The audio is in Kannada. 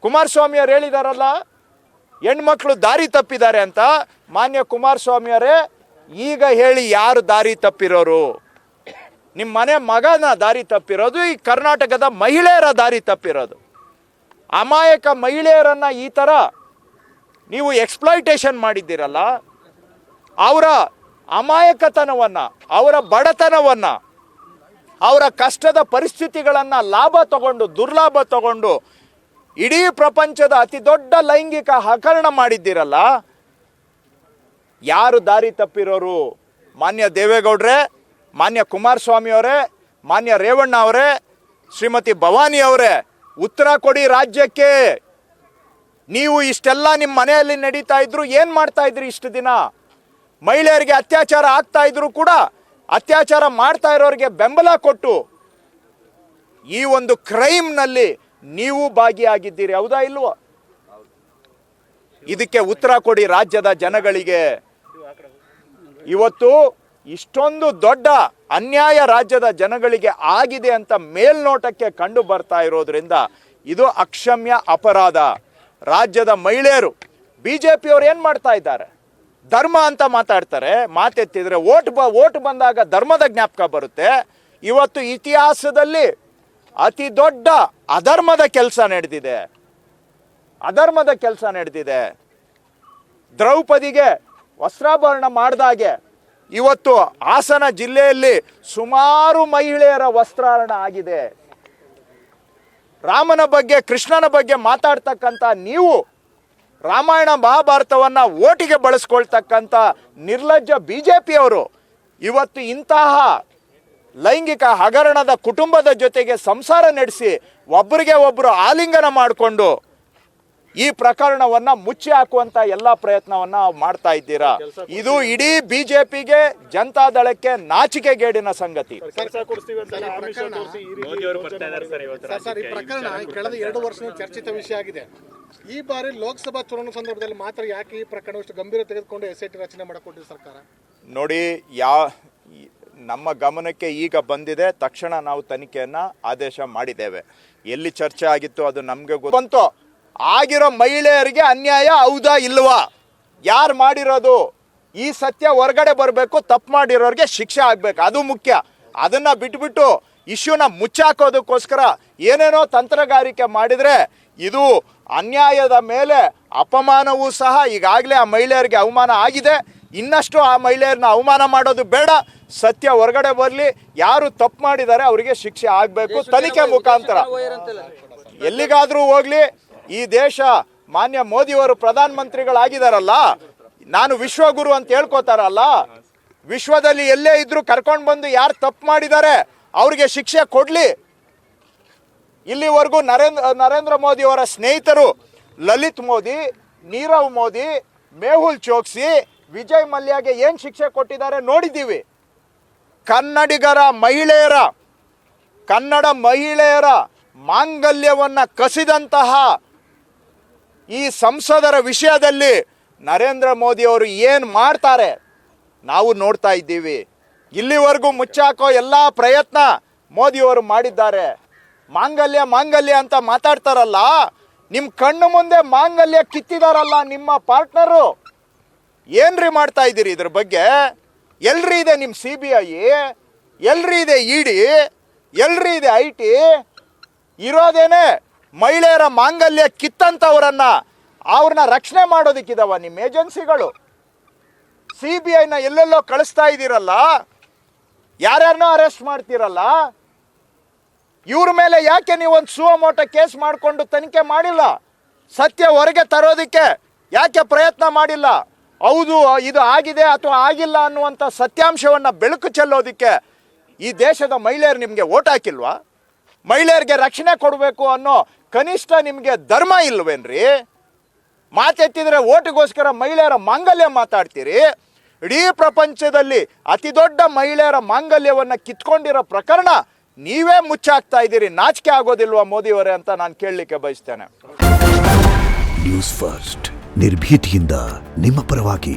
ಕುಮಾರಸ್ವಾಮಿ ಅವರು ಹೇಳಿದಾರಲ್ಲ, ಹೆಣ್ಮಕ್ಳು ದಾರಿ ತಪ್ಪಿದ್ದಾರೆ ಅಂತ. ಮಾನ್ಯ ಕುಮಾರಸ್ವಾಮಿ ಅವರೇ, ಈಗ ಹೇಳಿ ಯಾರು ದಾರಿ ತಪ್ಪಿರೋರು? ನಿಮ್ಮ ಮನೆ ಮಗನ ದಾರಿ ತಪ್ಪಿರೋದು, ಈ ಕರ್ನಾಟಕದ ಮಹಿಳೆಯರ ದಾರಿ ತಪ್ಪಿರೋದು. ಅಮಾಯಕ ಮಹಿಳೆಯರನ್ನು ಈ ಥರ ನೀವು ಎಕ್ಸ್ಪ್ಲಾಯ್ಟೇಷನ್ ಮಾಡಿದ್ದೀರಲ್ಲ, ಅವರ ಅಮಾಯಕತನವನ್ನು, ಅವರ ಬಡತನವನ್ನು, ಅವರ ಕಷ್ಟದ ಪರಿಸ್ಥಿತಿಗಳನ್ನು ಲಾಭ ತಗೊಂಡು, ದುರ್ಲಾಭ ತಗೊಂಡು ಇಡೀ ಪ್ರಪಂಚದ ಅತಿ ದೊಡ್ಡ ಲೈಂಗಿಕ ಹಗರಣ ಮಾಡಿದ್ದೀರಲ್ಲ, ಯಾರು ದಾರಿ ತಪ್ಪಿರೋರು? ಮಾನ್ಯ ದೇವೇಗೌಡ್ರೆ, ಮಾನ್ಯ ಕುಮಾರಸ್ವಾಮಿ ಅವರೇ, ಮಾನ್ಯ ರೇವಣ್ಣ ಅವರೇ, ಶ್ರೀಮತಿ ಭವಾನಿ ಅವರೇ, ಉತ್ತರ ಕೊಡಿ ರಾಜ್ಯಕ್ಕೆ. ನೀವು ಇಷ್ಟೆಲ್ಲ ನಿಮ್ಮ ಮನೆಯಲ್ಲಿ ನಡೀತಾ ಇದ್ರು, ಏನು ಮಾಡ್ತಾ ಇದ್ರಿ ಇಷ್ಟು ದಿನ? ಮಹಿಳೆಯರಿಗೆ ಅತ್ಯಾಚಾರ ಆಗ್ತಾ ಇದ್ರು ಕೂಡ ಅತ್ಯಾಚಾರ ಮಾಡ್ತಾ ಇರೋರಿಗೆ ಬೆಂಬಲ ಕೊಟ್ಟು ಈ ಒಂದು ಕ್ರೈಮ್ನಲ್ಲಿ ನೀವು ಭಾಗಿಯಾಗಿದ್ದೀರಿ, ಹೌದಾ ಇಲ್ವೋ? ಇದಕ್ಕೆ ಉತ್ತರ ಕೊಡಿ ರಾಜ್ಯದ ಜನಗಳಿಗೆ. ಇವತ್ತು ಇಷ್ಟೊಂದು ದೊಡ್ಡ ಅನ್ಯಾಯ ರಾಜ್ಯದ ಜನಗಳಿಗೆ ಆಗಿದೆ ಅಂತ ಮೇಲ್ನೋಟಕ್ಕೆ ಕಂಡು ಬರ್ತಾ ಇರೋದ್ರಿಂದ ಇದು ಅಕ್ಷಮ್ಯ ಅಪರಾಧ. ರಾಜ್ಯದ ಮಹಿಳೆಯರು, ಬಿಜೆಪಿಯವರು ಏನು ಮಾಡ್ತಾ ಇದ್ದಾರೆ? ಧರ್ಮ ಅಂತ ಮಾತಾಡ್ತಾರೆ, ಮಾತೆತ್ತಿದ್ರೆ ಓಟ್ ಬಂದಾಗ ಧರ್ಮದ ಜ್ಞಾಪಕ ಬರುತ್ತೆ. ಇವತ್ತು ಇತಿಹಾಸದಲ್ಲಿ ಅತಿ ದೊಡ್ಡ ಅಧರ್ಮದ ಕೆಲಸ ನಡೆದಿದೆ. ದ್ರೌಪದಿಗೆ ವಸ್ತ್ರಾಭರಣ ಮಾಡಿದಾಗೆ ಇವತ್ತು ಹಾಸನ ಜಿಲ್ಲೆಯಲ್ಲಿ ಸುಮಾರು ಮಹಿಳೆಯರ ವಸ್ತ್ರಾಭರಣ ಆಗಿದೆ. ರಾಮನ ಬಗ್ಗೆ, ಕೃಷ್ಣನ ಬಗ್ಗೆ ಮಾತಾಡ್ತಕ್ಕಂಥ ನೀವು ರಾಮಾಯಣ ಮಹಾಭಾರತವನ್ನು ಓಟಿಗೆ ಬಳಸ್ಕೊಳ್ತಕ್ಕಂಥ ನಿರ್ಲಜ್ಜ ಬಿಜೆಪಿಯವರು ಇವತ್ತು ಇಂತಹ ಲೈಂಗಿಕ ಹಗರಣದ ಕುಟುಂಬದ ಜೊತೆಗೆ ಸಂಸಾರ ನಡೆಸಿ ಒಬ್ಬರಿಗೆ ಒಬ್ಬರು ಆಲಿಂಗನ ಮಾಡಿಕೊಂಡು ಈ ಪ್ರಕರಣವನ್ನ ಮುಚ್ಚಿ ಹಾಕುವಂತ ಎಲ್ಲ ಪ್ರಯತ್ನವನ್ನ ಮಾಡ್ತಾ ಇದ್ದೀರಾ. ಇದು ಇಡೀ ಬಿಜೆಪಿಗೆ, ಜನತಾದಳಕ್ಕೆ ನಾಚಿಕೆಗೇಡಿನ ಸಂಗತಿ. ಕಳೆದ 2 ವರ್ಷ ಚರ್ಚಿತ ವಿಷಯ ಆಗಿದೆ. ಈ ಬಾರಿ ಲೋಕಸಭಾ ಚುನಾವಣೆ ಸಂದರ್ಭದಲ್ಲಿ ಮಾತ್ರ ಯಾಕೆ ಈ ಪ್ರಕರಣ ಇಷ್ಟು ಗಂಭೀರ ತೆಗೆದುಕೊಂಡು SIT ರಚನೆ ಮಾಡಿಕೊಂಡಿದೆ ಸರ್ಕಾರ? ನೋಡಿ, ನಮ್ಮ ಗಮನಕ್ಕೆ ಈಗ ಬಂದಿದೆ, ತಕ್ಷಣ ನಾವು ತನಿಖೆಯನ್ನ ಆದೇಶ ಮಾಡಿದ್ದೇವೆ. ಎಲ್ಲಿ ಚರ್ಚೆ ಆಗಿತ್ತು ಅದು ನಮ್ಗೆ ಬಂತು. ಆಗಿರೋ ಮಹಿಳೆಯರಿಗೆ ಅನ್ಯಾಯ ಹೌದಾ ಇಲ್ವಾ? ಯಾರು ಮಾಡಿರೋದು? ಈ ಸತ್ಯ ಹೊರಗಡೆ ಬರಬೇಕು. ತಪ್ಪು ಮಾಡಿರೋರಿಗೆ ಶಿಕ್ಷೆ ಆಗ್ಬೇಕು, ಅದು ಮುಖ್ಯ. ಅದನ್ನ ಬಿಟ್ಬಿಟ್ಟು ಇಶ್ಯೂನ ಮುಚ್ಚಾಕೋದಕ್ಕೋಸ್ಕರ ಏನೇನೋ ತಂತ್ರಗಾರಿಕೆ ಮಾಡಿದ್ರೆ ಇದು ಅನ್ಯಾಯದ ಮೇಲೆ ಅಪಮಾನವೂ ಸಹ. ಈಗಾಗಲೇ ಆ ಮಹಿಳೆಯರಿಗೆ ಅವಮಾನ ಆಗಿದೆ, ಇನ್ನಷ್ಟು ಆ ಮಹಿಳೆಯರನ್ನ ಅವಮಾನ ಮಾಡೋದು ಬೇಡ. ಸತ್ಯ ಹೊರಗಡೆ ಬರಲಿ, ಯಾರು ತಪ್ಪು ಮಾಡಿದ್ದಾರೆ ಅವರಿಗೆ ಶಿಕ್ಷೆ ಆಗಬೇಕು ತನಿಖೆ ಮುಖಾಂತರ. ಎಲ್ಲಿಗಾದ್ರೂ ಹೋಗ್ಲಿ, ಈ ದೇಶ ಮಾನ್ಯ ಮೋದಿಯವರು ಪ್ರಧಾನಮಂತ್ರಿಗಳಾಗಿದ್ದಾರಲ್ಲ, ನಾನು ವಿಶ್ವಗುರು ಅಂತ ಹೇಳ್ಕೊತಾರಲ್ಲ, ವಿಶ್ವದಲ್ಲಿ ಎಲ್ಲೇ ಇದ್ರೂ ಕರ್ಕೊಂಡು ಬಂದು ಯಾರು ತಪ್ಪು ಮಾಡಿದ್ದಾರೆ ಅವ್ರಿಗೆ ಶಿಕ್ಷೆ ಕೊಡ್ಲಿ. ಇಲ್ಲಿವರೆಗೂ ನರೇಂದ್ರ ಮೋದಿಯವರ ಸ್ನೇಹಿತರು ಲಲಿತ್ ಮೋದಿ, ನೀರವ್ ಮೋದಿ, ಮೆಹುಲ್ ಚೋಕ್ಸಿ, ವಿಜಯ್ ಮಲ್ಯಗೆ ಏನು ಶಿಕ್ಷೆ ಕೊಟ್ಟಿದ್ದಾರೆ ನೋಡಿದ್ದೀವಿ. ಕನ್ನಡ ಮಹಿಳೆಯರ ಮಾಂಗಲ್ಯವನ್ನ ಕಸಿದಂತಹ ಈ ಸಂಸದರ ವಿಷಯದಲ್ಲಿ ನರೇಂದ್ರ ಮೋದಿ ಅವರು ಏನು ಮಾಡ್ತಾರೆ ನಾವು ನೋಡ್ತಾ ಇದ್ದೀವಿ. ಇಲ್ಲಿವರೆಗೂ ಮುಚ್ಚಾಕೋ ಎಲ್ಲ ಪ್ರಯತ್ನ ಮೋದಿಯವರು ಮಾಡಿದ್ದಾರೆ. ಮಾಂಗಲ್ಯ ಅಂತ ಮಾತಾಡ್ತಾರಲ್ಲ, ನಿಮ್ಮ ಕಣ್ಣು ಮುಂದೆ ಮಾಂಗಲ್ಯ ಕಿತ್ತಿದಾರಲ್ಲ ನಿಮ್ಮ ಪಾರ್ಟ್ನರು. ಏನ್ರಿ ಮಾಡ್ತಾ ಇದ್ದೀರಿ ಇದ್ರ ಬಗ್ಗೆ? ಎಲ್ರಿ ಇದೆ ನಿಮ್ಮ CBI, ಎಲ್ರಿ ಇದೆ ED, ಎಲ್ರಿ ಇದೆ IT? ಇರೋದೇನೆ ಮಹಿಳೆಯರ ಮಾಂಗಲ್ಯ ಕಿತ್ತಂಥವ್ರನ್ನ, ಅವ್ರನ್ನ ರಕ್ಷಣೆ ಮಾಡೋದಕ್ಕಿದಾವ ನಿಮ್ಮ ಏಜೆನ್ಸಿಗಳು. CBIನ ಎಲ್ಲೆಲ್ಲೋ ಕಳಿಸ್ತಾ ಇದ್ದೀರಲ್ಲ, ಯಾರ್ಯಾರನ್ನೋ ಅರೆಸ್ಟ್ ಮಾಡ್ತೀರಲ್ಲ, ಇವ್ರ ಮೇಲೆ ಯಾಕೆ ನೀವು ಒಂದು ಸುವಮೋಟ ಕೇಸ್ ಮಾಡಿಕೊಂಡು ತನಿಖೆ ಮಾಡಿಲ್ಲ? ಸತ್ಯ ಹೊರಗೆ ತರೋದಕ್ಕೆ ಯಾಕೆ ಪ್ರಯತ್ನ ಮಾಡಿಲ್ಲ? ಹೌದು ಇದು ಆಗಿದೆ ಅಥವಾ ಆಗಿಲ್ಲ ಅನ್ನುವಂಥ ಸತ್ಯಾಂಶವನ್ನು ಬೆಳಕು ಚೆಲ್ಲೋದಕ್ಕೆ ಈ ದೇಶದ ಮಹಿಳೆಯರು ನಿಮಗೆ ಓಟ್ ಹಾಕಿಲ್ವಾ? ಮಹಿಳೆಯರಿಗೆ ರಕ್ಷಣೆ ಕೊಡಬೇಕು ಅನ್ನೋ ಕನಿಷ್ಠ ನಿಮಗೆ ಧರ್ಮ ಇಲ್ವೇನ್ರಿ? ಮಾತೆತ್ತಿದ್ರೆ ಓಟಿಗೋಸ್ಕರ ಮಹಿಳೆಯರ ಮಾಂಗಲ್ಯ ಮಾತಾಡ್ತೀರಿ. ಇಡೀ ಪ್ರಪಂಚದಲ್ಲಿ ಅತಿ ದೊಡ್ಡ ಮಹಿಳೆಯರ ಮಾಂಗಲ್ಯವನ್ನು ಕಿತ್ಕೊಂಡಿರೋ ಪ್ರಕರಣ ನೀವೇ ಮುಚ್ಚಾಕ್ತಾ ಇದ್ದೀರಿ. ನಾಚಿಕೆ ಆಗೋದಿಲ್ವಾ ಮೋದಿಯವರೇ ಅಂತ ನಾನು ಕೇಳಲಿಕ್ಕೆ ಬಯಸ್ತೇನೆ. ನ್ಯೂಸ್ ಫಸ್ಟ್, ನಿರ್ಭೀತಿಯಿಂದ ನಿಮ್ಮ ಪರವಾಗಿ.